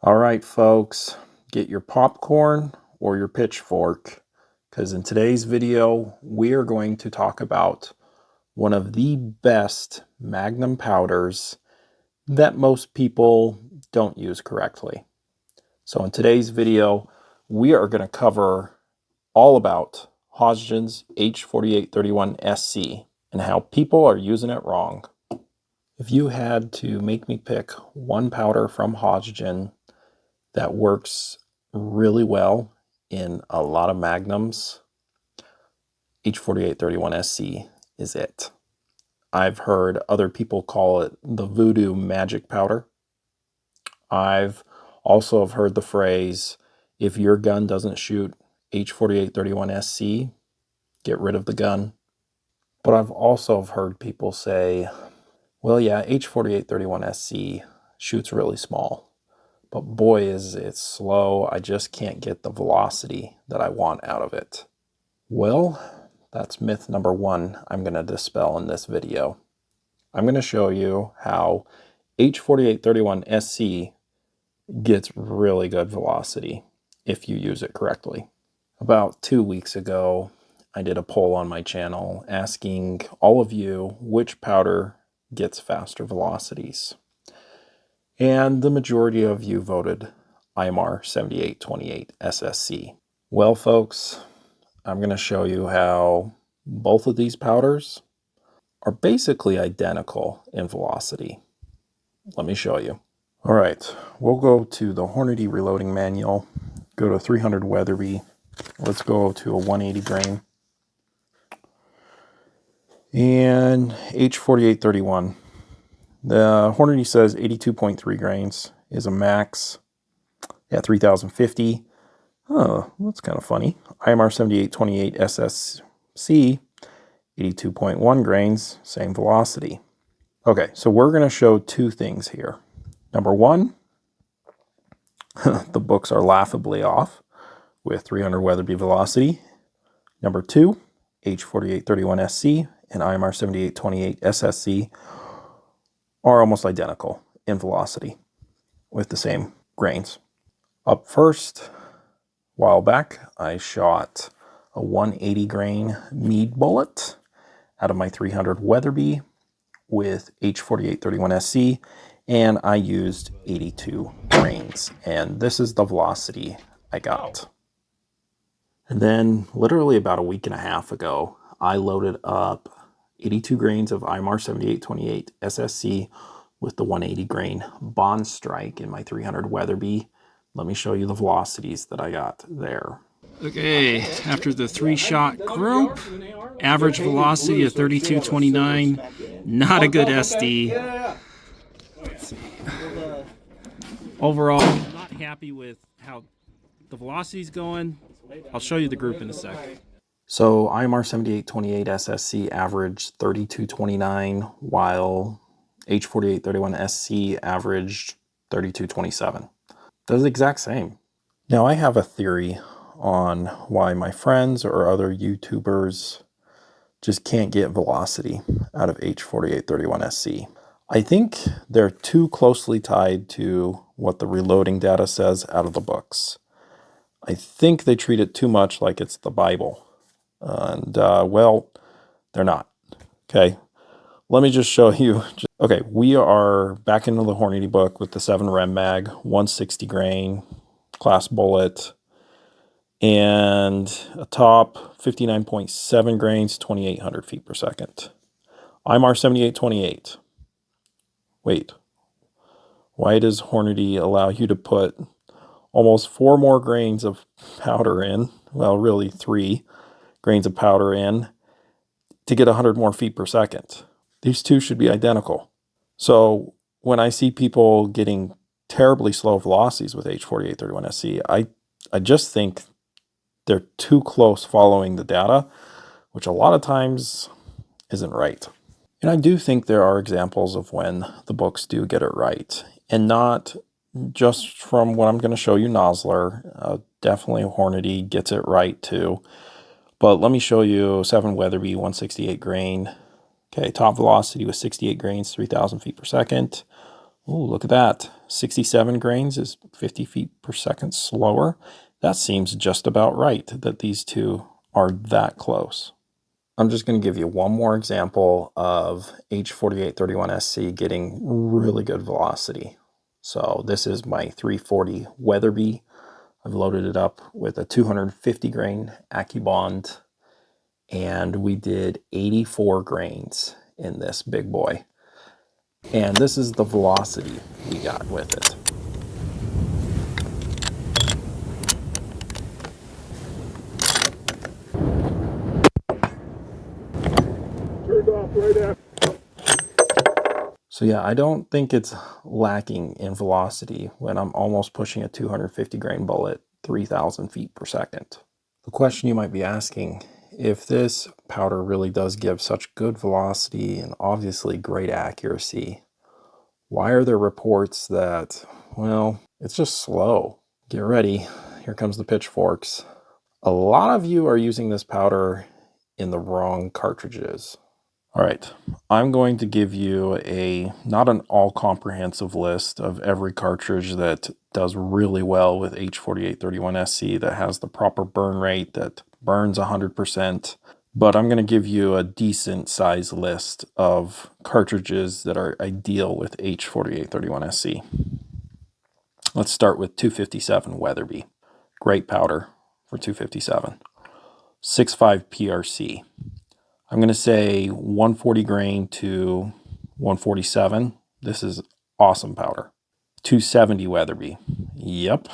All right, folks, get your popcorn or your pitchfork, because in today's video, we are going to talk about one of the best magnum powders that most people don't use correctly. So in today's video, we are going to cover all about Hodgdon's H4831SC and how people are using it wrong. If you had to make me pick one powder from Hodgdon that works really well in a lot of magnums, H4831SC is it. I've heard other people call it the voodoo magic powder. I've also have heard the phrase, if your gun doesn't shoot H4831SC, get rid of the gun. But I've also heard people say, well, yeah, H4831SC shoots really small, but boy, is it slow. I just can't get the velocity that I want out of it. Well, that's myth number one I'm going to dispel in this video. I'm going to show you how H4831SC gets really good velocity if you use it correctly. About 2 weeks ago, I did a poll on my channel asking all of you which powder gets faster velocities. And the majority of you voted IMR 7828 SSC. Well, folks, I'm going to show you how both of these powders are basically identical in velocity. Let me show you. All right, we'll go to the Hornady reloading manual, go to 300 Weatherby. Let's go to a 180 grain. And H4831. The Hornady says 82.3 grains is a max at 3050. Oh, that's kind of funny. IMR 7828 SSC, 82.1 grains, same velocity. Okay, so we're going to show two things here. Number one, the books are laughably off with 300 Weatherby velocity. Number two, H4831SC and IMR 7828 SSC are almost identical in velocity with the same grains. Up first, a while back, I shot a 180 grain mead bullet out of my 300 Weatherby with H4831SC, and I used 82 grains, and this is the velocity I got. And then literally about a week and a half ago, I loaded up 82 grains of IMR 7828 SSC with the 180 grain Bond Strike in my 300 Weatherby. Let me show you the velocities that I got there. Okay, after the 3-shot group, average velocity of 3229, not a good SD. Overall, not happy with how the velocity's going. I'll show you the group in a sec. So IMR 7828 SSC averaged 3229, while H4831SC averaged 3227. They're the exact same. Now I have a theory on why my friends or other YouTubers just can't get velocity out of H4831SC. I think they're too closely tied to what the reloading data says out of the books. I think they treat it too much like it's the Bible. And, well, they're not. Okay, let me just show you. Okay, we are back into the Hornady book with the 7 Rem Mag, 160 grain, class bullet, and a top 59.7 grains, 2,800 feet per second. IMR 7828. Wait, why does Hornady allow you to put almost 4 more grains of powder in? Well, really 3 grains of powder in to get 100 more feet per second. These two should be identical. So when I see people getting terribly slow velocities with H4831SC, I just think they're too close following the data, which a lot of times isn't right. And I do think there are examples of when the books do get it right, and not just from what I'm going to show you, Nosler. Definitely Hornady gets it right too. But let me show you 7 Weatherby, 168 grain. Okay, top velocity was 68 grains, 3,000 feet per second. Oh, look at that. 67 grains is 50 feet per second slower. That seems just about right that these two are that close. I'm just going to give you one more example of H4831SC getting really good velocity. So this is my 340 Weatherby. I've loaded it up with a 250 grain AccuBond, and we did 84 grains in this big boy. And this is the velocity we got with it. Turned off right after. So yeah, I don't think it's lacking in velocity when I'm almost pushing a 250 grain bullet 3,000 feet per second. The question you might be asking, if this powder really does give such good velocity and obviously great accuracy, why are there reports that, well, it's just slow? Get ready, here comes the pitchforks. A lot of you are using this powder in the wrong cartridges. All right, I'm going to give you not an all-comprehensive list of every cartridge that does really well with H4831SC, that has the proper burn rate, that burns 100%, but I'm going to give you a decent size list of cartridges that are ideal with H4831SC. Let's start with 257 Weatherby. Great powder for 257. 6.5 PRC. I'm going to say 140 grain to 147. This is awesome powder. 270 Weatherby. Yep,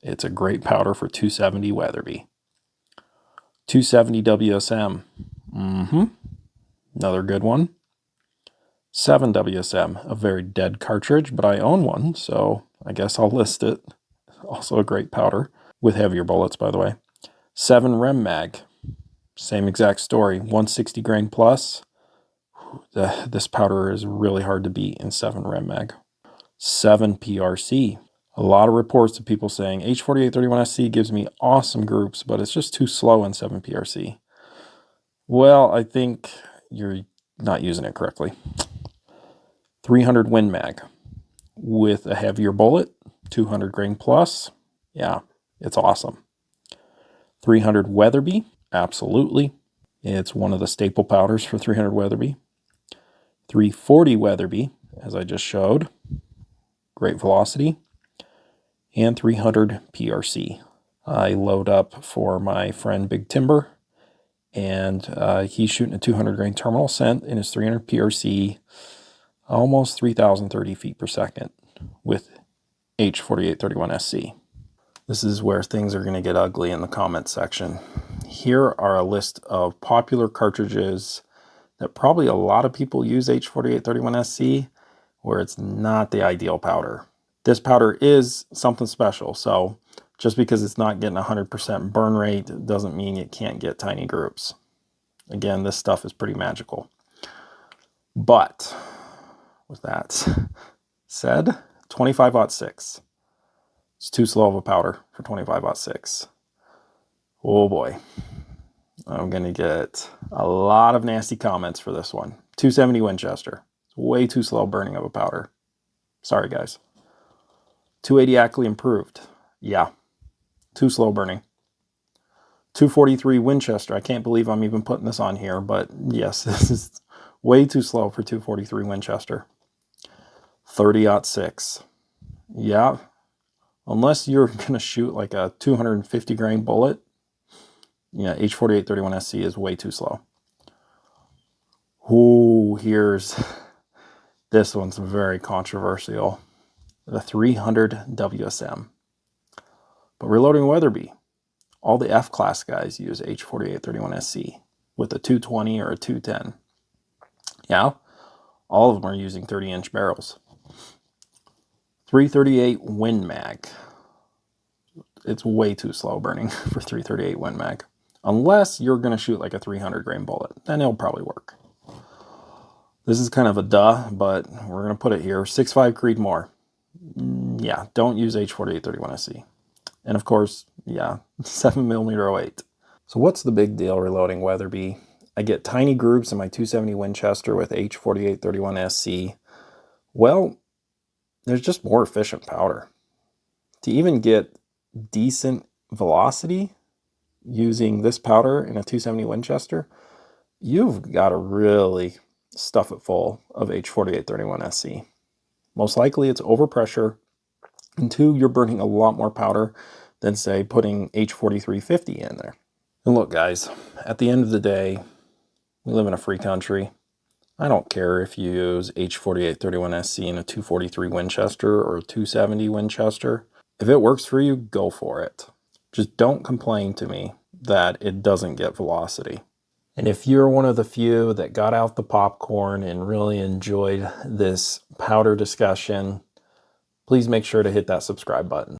it's a great powder for 270 Weatherby. 270 WSM. Another good one. 7 WSM, a very dead cartridge, but I own one, so I guess I'll list it. Also a great powder, with heavier bullets, by the way. 7 Rem Mag. Same exact story, 160 grain plus. This powder is really hard to beat in 7 Rem Mag. 7 PRC. A lot of reports of people saying H4831SC gives me awesome groups, but it's just too slow in 7 PRC. Well, I think you're not using it correctly. 300 Win Mag with a heavier bullet, 200 grain plus. Yeah, it's awesome. 300 Weatherby. Absolutely. It's one of the staple powders for 300 Weatherby. 340 Weatherby, as I just showed. Great velocity. And 300 PRC. I load up for my friend Big Timber, and he's shooting a 200 grain terminal scent in his 300 PRC, almost 3,030 feet per second with H4831SC. This is where things are going to get ugly in the comments section. Here are a list of popular cartridges that probably a lot of people use H4831SC, where it's not the ideal powder. This powder is something special, so just because it's not getting 100% burn rate doesn't mean it can't get tiny groups. Again, this stuff is pretty magical. But with that said, 25-06. It's too slow of a powder for 25-06. Oh boy. I'm going to get a lot of nasty comments for this one. 270 Winchester. It's way too slow burning of a powder. Sorry, guys. 280 Ackley Improved. Yeah. Too slow burning. 243 Winchester. I can't believe I'm even putting this on here, but yes, this is way too slow for 243 Winchester. 30-06. Yeah. Unless you're going to shoot like a 250 grain bullet, yeah, H4831SC is way too slow. Ooh, here's, this one's very controversial. The 300 WSM. But reloading Weatherby, all the F-class guys use H4831SC with a 220 or a 210. Yeah, all of them are using 30-inch barrels. 338 Win Mag. It's way too slow burning for 338 Win Mag. Unless you're going to shoot like a 300 grain bullet, then it'll probably work. This is kind of a duh, but we're going to put it here. 6.5 Creedmoor. Yeah, don't use H4831SC. And of course, yeah, 7mm 08. So what's the big deal reloading Weatherby? I get tiny groups in my 270 Winchester with H4831SC. Well, there's just more efficient powder. To even get decent velocity using this powder in a 270 Winchester, you've got to really stuff it full of H4831 SC. Most likely it's overpressure, and two, you're burning a lot more powder than, say, putting H4350 in there. And look, guys, at the end of the day, we live in a free country. I don't care if you use H4831 SC in a 243 Winchester or a 270 Winchester. If it works for you, go for it. Just don't complain to me that it doesn't get velocity. And if you're one of the few that got out the popcorn and really enjoyed this powder discussion, please make sure to hit that subscribe button.